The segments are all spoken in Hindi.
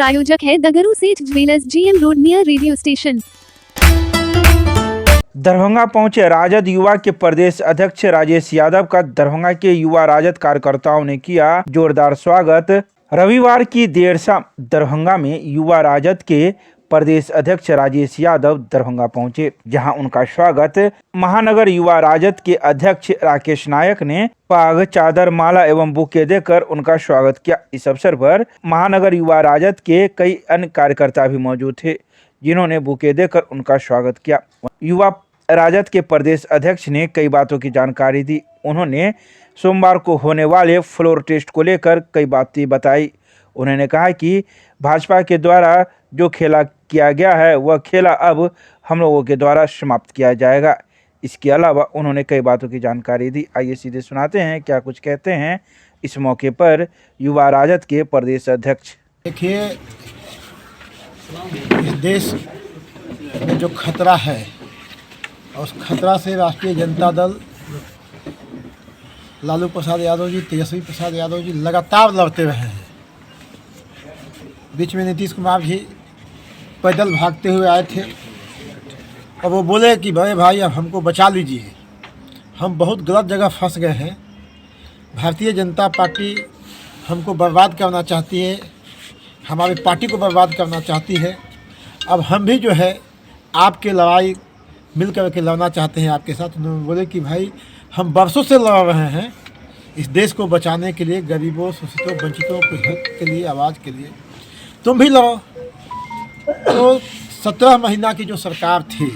प्रायोजक है दगरू सेठ jewellers, GM road near radio station. Darbhanga पहुंचे राजद युवा के प्रदेश अध्यक्ष राजेश यादव का दरभंगा के युवा राजद कार्यकर्ताओं ने किया जोरदार स्वागत। रविवार की देर शाम दरभंगा में युवा राजद के प्रदेश अध्यक्ष राजेश यादव दरभंगा पहुंचे, जहां उनका स्वागत महानगर युवा राजद के अध्यक्ष राकेश नायक ने पाग, चादर, माला एवं बुके देकर उनका स्वागत किया। इस अवसर पर महानगर युवा राजद के कई अन्य कार्यकर्ता भी मौजूद थे, जिन्होंने बुके देकर उनका स्वागत किया। युवा राजद के प्रदेश अध्यक्ष ने कई बातों की जानकारी दी। उन्होंने सोमवार को होने वाले फ्लोर टेस्ट को लेकर कई बातें बताई। उन्होंने कहा कि भाजपा के द्वारा जो खेला किया गया है वह खेला अब हम लोगों के द्वारा समाप्त किया जाएगा। इसके अलावा उन्होंने कई बातों की जानकारी दी। आइए सीधे सुनाते हैं क्या कुछ कहते हैं इस मौके पर युवा राजद के प्रदेश अध्यक्ष। देखिए, इस देश में जो खतरा है और उस खतरा से राष्ट्रीय जनता दल, लालू प्रसाद यादव जी, तेजस्वी प्रसाद यादव जी लगातार लड़ते रहे हैं। बीच में नीतीश कुमार जी पैदल भागते हुए आए थे और वो बोले कि बड़े भाई अब हमको बचा लीजिए, हम बहुत गलत जगह फंस गए हैं। भारतीय जनता पार्टी हमको बर्बाद करना चाहती है, हमारी पार्टी को बर्बाद करना चाहती है। अब हम भी जो है आपके लड़ाई मिल कर के लड़ना चाहते हैं आपके साथ। उन्होंने बोले कि भाई हम बरसों से लड़ रहे हैं इस देश को बचाने के लिए, गरीबों, शोषितों, वंचितों के हक के लिए, आवाज़ के लिए, तुम भी लड़ो। तो 17 महीना की जो सरकार थी,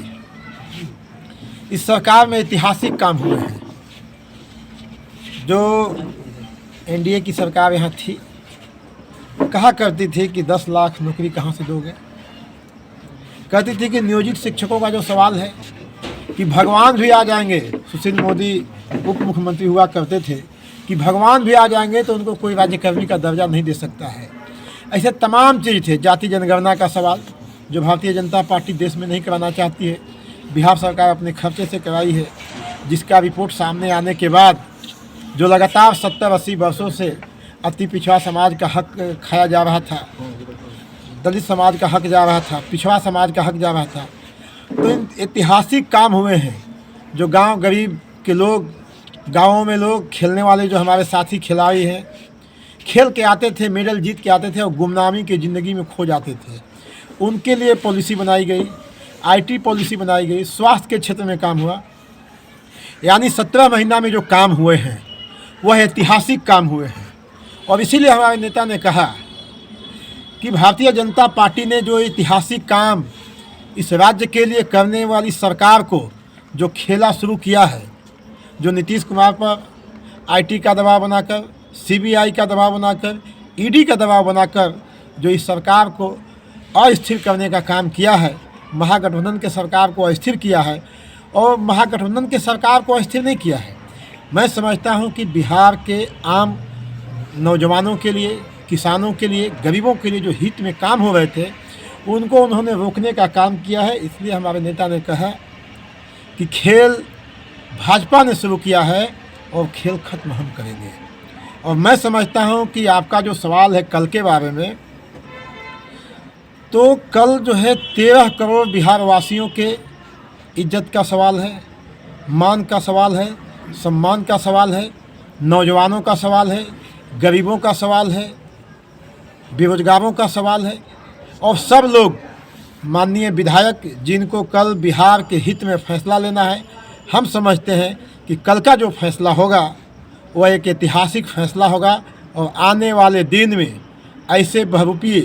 इस सरकार में ऐतिहासिक काम हुए हैं। जो एनडीए की सरकार यहाँ थी, कहा करती थी कि 10 लाख नौकरी कहाँ से दोगे। कहती थी कि नियोजित शिक्षकों का जो सवाल है कि भगवान भी आ जाएंगे, सुशील मोदी उप मुख्यमंत्री हुआ करते थे कि भगवान भी आ जाएंगे तो उनको कोई राज्यकर्मी का दर्जा नहीं दे सकता है। ऐसे तमाम चीज़ थे। जाति जनगणना का सवाल जो भारतीय जनता पार्टी देश में नहीं कराना चाहती है, बिहार सरकार अपने खर्चे से कराई है, जिसका रिपोर्ट सामने आने के बाद जो लगातार 70-80 वर्षों से अति पिछड़ा समाज का हक खाया जा रहा था, दलित समाज का हक जा रहा था, पिछड़ा समाज का हक जा रहा था। तो इन ऐतिहासिक काम हुए हैं। जो गांव गरीब के लोग, गांवों में लोग खेलने वाले जो हमारे साथी खिलाड़ी हैं, खेल के आते थे, मेडल जीत के आते थे और गुमनामी की ज़िंदगी में खो जाते थे, उनके लिए पॉलिसी बनाई गई, आईटी पॉलिसी बनाई गई, स्वास्थ्य के क्षेत्र में काम हुआ। यानी 17 महीना में जो काम हुए हैं वह ऐतिहासिक काम हुए हैं। और इसीलिए हमारे नेता ने कहा कि भारतीय जनता पार्टी ने जो ऐतिहासिक काम इस राज्य के लिए करने वाली सरकार को जो खेला शुरू किया है, जो नीतीश कुमार पर आईटी का दबाव बनाकर, सीबीआई का दबाव बनाकर, ईडी का दबाव बनाकर जो इस सरकार को अस्थिर करने का काम किया है, महागठबंधन के सरकार को अस्थिर किया है। और महागठबंधन के सरकार को अस्थिर नहीं किया है। मैं समझता हूं कि बिहार के आम नौजवानों के लिए, किसानों के लिए, गरीबों के लिए जो हित में काम हो रहे थे, उनको उन्होंने रोकने का काम किया है। इसलिए हमारे नेता ने कहा कि खेल भाजपा ने शुरू किया है और खेल खत्म हम करेंगे। और मैं समझता हूं कि आपका जो सवाल है कल के बारे में, तो कल जो है 13 करोड़ बिहार वासियों के इज्जत का सवाल है, मान का सवाल है, सम्मान का सवाल है, नौजवानों का सवाल है, गरीबों का सवाल है, बेरोजगारों का सवाल है। और सब लोग माननीय विधायक जिनको कल बिहार के हित में फैसला लेना है, हम समझते हैं कि कल का जो फैसला होगा वह एक ऐतिहासिक फैसला होगा। और आने वाले दिन में ऐसे बहुरूपीय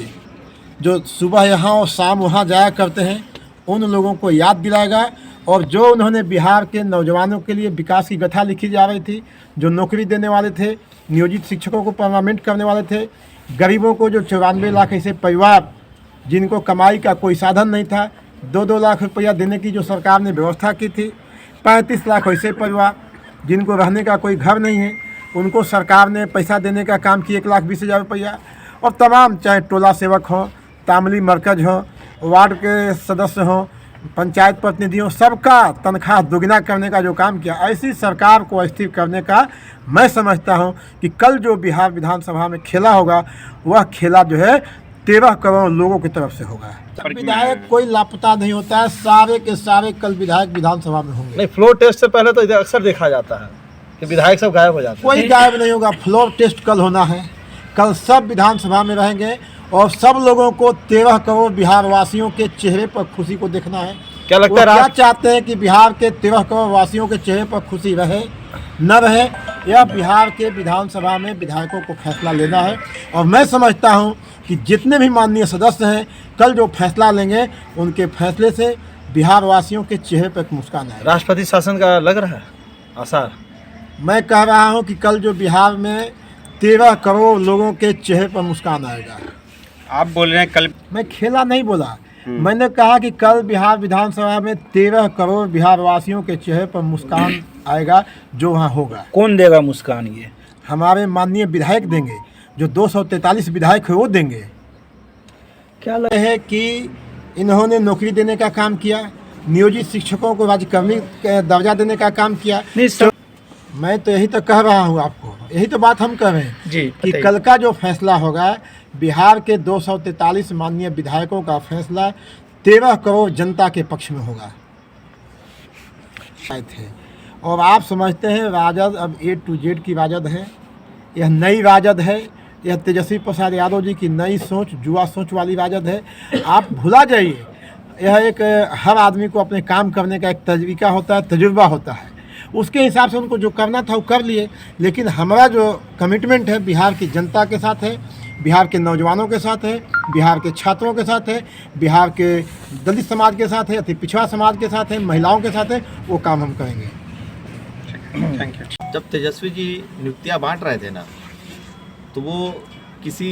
जो सुबह यहाँ और शाम वहाँ जाया करते हैं, उन लोगों को याद दिलाएगा। और जो उन्होंने बिहार के नौजवानों के लिए विकास की गाथा लिखी जा रही थी, जो नौकरी देने वाले थे, नियोजित शिक्षकों को परमानेंट करने वाले थे, गरीबों को जो 94 लाख ऐसे परिवार जिनको कमाई का कोई साधन नहीं था, 2-2 लाख रुपया देने की जो सरकार ने व्यवस्था की थी, 35 लाख ऐसे परिवार जिनको रहने का कोई घर नहीं है, उनको सरकार ने पैसा देने का काम किया, 1,20,000 रुपया। और तमाम, चाहे टोला सेवक हों, तामली मरकज हों, वार्ड के सदस्य हों, पंचायत प्रतिनिधियों, सबका तनख्वाह दुगना करने का जो काम किया, ऐसी सरकार को अस्थिर करने का मैं समझता हूं कि कल जो बिहार विधानसभा में खेला होगा वह खेला जो है 13 करोड़ लोगों की तरफ से होगा। विधायक कोई लापता नहीं होता है, सारे के सारे कल विधायक विधानसभा में होंगे। नहीं, फ्लोर टेस्ट से पहले तो इधर अक्सर देखा जाता है कि विधायक सब गायब हो जाते हैं। कोई गायब नहीं होगा। फ्लोर टेस्ट कल होना है, कल सब विधानसभा में रहेंगे और सब लोगों को 13 करोड़ बिहार वासियों के चेहरे पर खुशी को देखना है। क्या लगता है क्या चाहते हैं कि बिहार के 13 करोड़ वासियों के चेहरे पर खुशी रहे न रहे, यह बिहार के विधानसभा में विधायकों को फैसला लेना है। और मैं समझता हूं कि जितने भी माननीय सदस्य हैं कल जो फैसला लेंगे उनके फैसले से बिहार वासियों के चेहरे पर एक मुस्कान आएगी। राष्ट्रपति शासन का लग रहा है आसार? मैं कह रहा हूं कि कल जो बिहार में 13 करोड़ लोगों के चेहरे पर मुस्कान आएगा। आप बोल रहे हैं कल? मैं खेला नहीं बोला, मैंने कहा कि कल बिहार विधानसभा में 13 करोड़ बिहार वासियों के चेहरे पर मुस्कान आएगा जो वहाँ होगा। कौन देगा मुस्कान? ये हमारे माननीय विधायक देंगे, जो 243 विधायक है वो देंगे। क्या लगे है कि इन्होंने नौकरी देने का काम किया, नियोजित शिक्षकों को राज्यकर्मी दर्जा देने का काम किया। नहीं सर, मैं तो यही तो कह रहा हूँ आपको, यही तो बात हम कह रहे हैं जी कि कल का जो फैसला होगा बिहार के 243 माननीय विधायकों का फैसला 13 करोड़ जनता के पक्ष में होगा। थे और आप समझते हैं राजद अब A to Z की राजद है, यह नई राजद है, यह तेजस्वी प्रसाद यादव जी की नई सोच, जुआ सोच वाली राजद है। आप भुला जाइए, यह एक हर आदमी को अपने काम करने का एक तरीका होता है, तजुर्बा होता है, उसके हिसाब से उनको जो करना था वो कर लिए। लेकिन हमारा जो कमिटमेंट है बिहार की जनता के साथ है, बिहार के नौजवानों के साथ है, बिहार के छात्रों के साथ है, बिहार के दलित समाज के साथ है, अति पिछड़ा समाज के साथ है, महिलाओं के साथ है, वो काम हम करेंगे। Thank you. जब तेजस्वी जी नियुक्तियां बांट रहे थे ना, तो वो किसी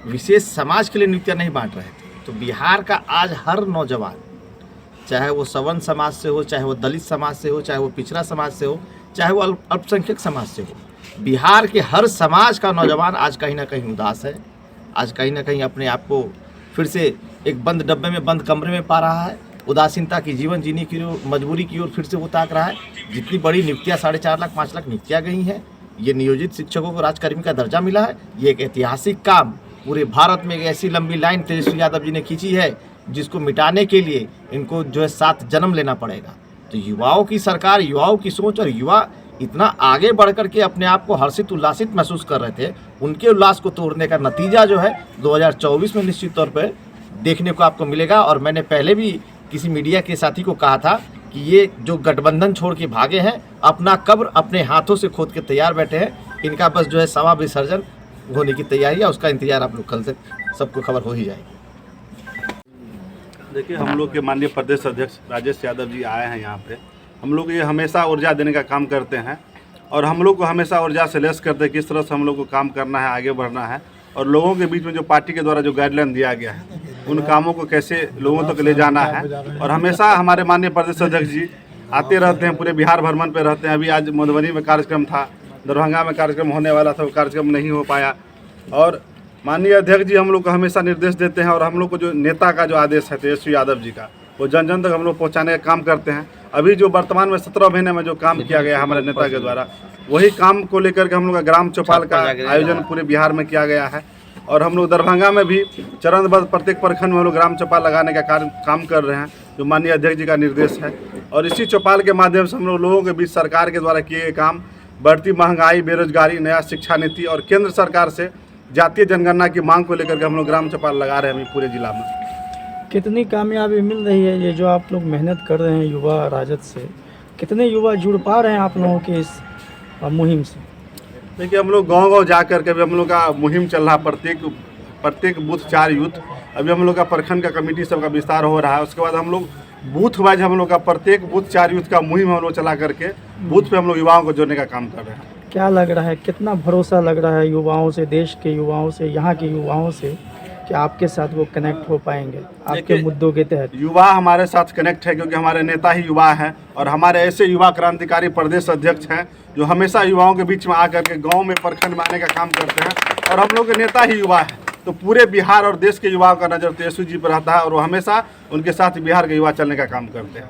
विशेष समाज के लिए नियुक्तियां नहीं बांट रहे थे। तो बिहार का आज हर नौजवान, चाहे वो सवर्ण समाज से हो, चाहे वो दलित समाज से हो, चाहे वो पिछड़ा समाज से हो, चाहे वो अल्पसंख्यक समाज से हो, बिहार के हर समाज का नौजवान आज कहीं ना कहीं उदास है। आज कहीं ना कहीं अपने आप को फिर से एक बंद डब्बे में, बंद कमरे में पा रहा है। उदासीनता की जीवन जीने की मजबूरी की ओर फिर से वो ताक रहा है। जितनी बड़ी नियुक्तियाँ 4.5 लाख 5 लाख नियुक्तियाँ गई हैं, ये नियोजित शिक्षकों को राजकर्मी का दर्जा मिला है, ये एक ऐतिहासिक काम पूरे भारत में एक ऐसी लंबी लाइन तेजस्वी यादव जी ने खींची है जिसको मिटाने के लिए इनको जो है 7 जन्म लेना पड़ेगा। तो युवाओं की सरकार, युवाओं की सोच, और युवा इतना आगे बढ़ कर के अपने आप को हर्षित उल्लासित महसूस कर रहे थे, उनके उल्लास को तोड़ने का नतीजा जो है 2024 में निश्चित तौर पर देखने को आपको मिलेगा। और मैंने पहले भी किसी मीडिया के साथी को कहा था कि ये जो गठबंधन छोड़ के भागे हैं, अपना कब्र अपने हाथों से खोद के तैयार बैठे हैं। इनका बस जो है सवा विसर्जन होने की तैयारी है, उसका इंतजार आप लोग कल से सबको खबर हो ही जाएगी। देखिए, हम लोग के माननीय प्रदेश अध्यक्ष राजेश यादव जी आए हैं यहाँ पे। हम लोग ये हमेशा ऊर्जा देने का काम करते हैं और हम लोग को हमेशा ऊर्जा से लेस करते हैं किस तरह से हम लोग को काम करना है, आगे बढ़ना है, और लोगों के बीच में जो पार्टी के द्वारा जो गाइडलाइन दिया गया है उन कामों को कैसे लोगों तक ले जाना है। और हमेशा हमारे माननीय प्रदेश अध्यक्ष जी आते रहते हैं, पूरे बिहार भ्रमण पे रहते हैं। अभी आज मधुबनी में कार्यक्रम था, दरभंगा में कार्यक्रम होने वाला था, वो कार्यक्रम नहीं हो पाया। और माननीय अध्यक्ष जी हम लोग को हमेशा निर्देश देते हैं और हम लोग को जो नेता का जो आदेश है तेजस्वी यादव जी का, वो जन जन तक हम लोग पहुँचाने का काम करते हैं। अभी जो वर्तमान में 17 महीने में जो काम किया गया हमारे नेता के द्वारा, वही काम को लेकर के हम लोग का ग्राम चौपाल का आयोजन पूरे बिहार में किया गया है। और हम लोग दरभंगा में भी चरणबद्ध प्रत्येक प्रखंड में हम लोग ग्राम चौपाल लगाने का काम कर रहे हैं, जो माननीय अध्यक्ष जी का निर्देश है। और इसी चौपाल के माध्यम से हम लोगों के बीच सरकार के द्वारा किए गए काम, बढ़ती महंगाई, बेरोजगारी, नया शिक्षा नीति और केंद्र सरकार से जातीय जनगणना की मांग को लेकर के हम लोग ग्राम चौपाल लगा रहे हैं पूरे जिला में। कितनी कामयाबी मिल रही है ये जो आप लोग मेहनत कर रहे हैं युवा राजद से? कितने युवा जुड़ पा रहे हैं आप लोगों के इस मुहिम से? देखिए, हम लोग गांव-गांव जा कर के अभी हम लोग का मुहिम चल रहा, प्रत्येक बूथ 4 यूथ। अभी हम लोग का प्रखंड का कमेटी सबका विस्तार हो रहा है। उसके बाद हम लोग बूथ वाइज हम लोग का प्रत्येक बूथ 4 यूथ का मुहिम हम लोग चला करके बूथ पे हम लोग युवाओं को जोड़ने का काम कर रहे हैं। क्या लग रहा है, कितना भरोसा लग रहा है युवाओं से, देश के युवाओं से, यहाँ के युवाओं से, कि आपके साथ वो कनेक्ट हो पाएंगे आपके मुद्दों के तहत? युवा हमारे साथ कनेक्ट है क्योंकि हमारे नेता ही युवा हैं और हमारे ऐसे युवा क्रांतिकारी प्रदेश अध्यक्ष हैं जो हमेशा युवाओं के बीच में आकर के गांव में, प्रखंड में आने का काम करते हैं। और हम लोग के नेता ही युवा हैं, तो पूरे बिहार और देश के युवाओं का नज़र तेजस्वी जी पर रहता है और वो हमेशा उनके साथ बिहार के युवा चलने का काम करते हैं।